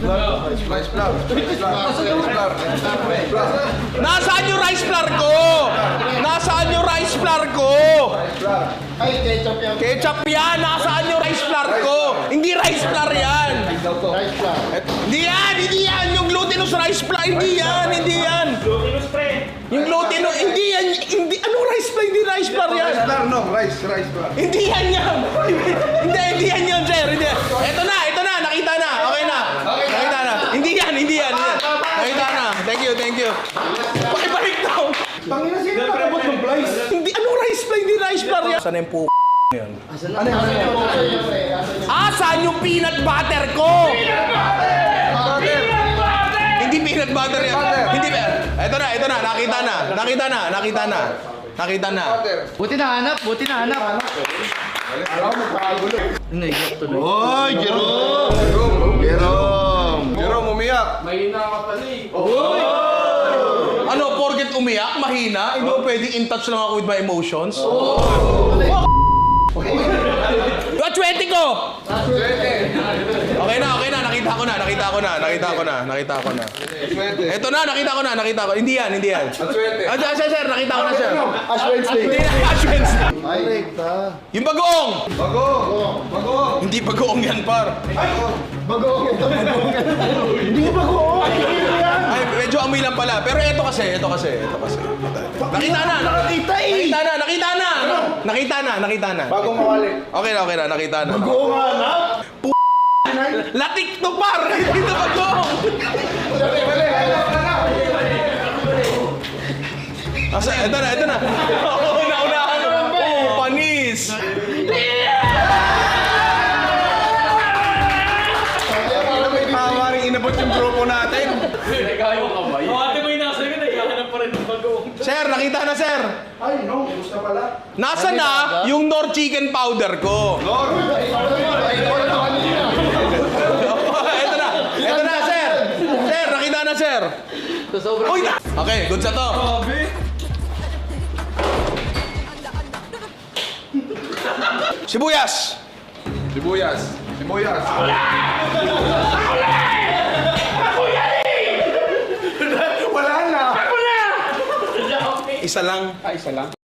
Nasaan yung rice flour ko? Nasaan yung rice flour ko? Ay, ketchup yan. Ketchup yan! Nasaan yung rice flour ko? Hindi rice flour yan! Rice flour. Hindi yan! Hindi yan! Yung glutinous rice flour! Hindi yan! Hindi yan! Glutinous pre. Yung glutinous... Hindi yan! Hindi... Anong rice flour? Hindi rice flour yan! Rice flour. Hindi yan yan! Hindi yan yun, sir! Hindi. Ito na! Nakita na! Okay na! Nakita na! Hindi yan! Nakita na! Thank you! Pakibalik daw! Tangina sino nakabot ng rice? Hindi... Anong rice flour? Hindi rice flour yan! Saan yung po yan? Saan yung peanut butter ko? Hindi peanut butter yan. Hindi. Ito na. Nakita na. Buti na hanap. Naiyak tuloy. Oy, Jerome! Jerome, umiyak. Ano, porket umiyak, mahina, hindi mo pwedeng in touch lang ako with my emotions? Yung 20 ko! Okay na, nakita ko na. Ito na, nakita ko. Hindi yan. Sir, nakita ko na, sir. Ash Wednesday. Hindi na, Ash Wednesday. Ay, rekta. Yung bagoong! Bago. Hindi bagoong yan, par. Bagoong. Hindi bagoong. Ay, medyo amoy lang pala. Pero ito kasi. Nakita na. Bagong mawali. Okay na, nakita na. Bago nga na. Latik to, par! Hindi na bagoong! Ito na. Oo, naunahan. Oo, panis. Tama rin inabot yung grupo natin. Ate mo yung nasa yun, naghahanap pa rin ng bagoong. Sir, nakita na, sir. Ay, no. Gusto pala. Nasa na yung Nor chicken powder ko? Ito na, sir. Sir, nakita na, sir. Uy, okay, good sa to. Sibuyas. Wala na. Isa lang. Isa lang.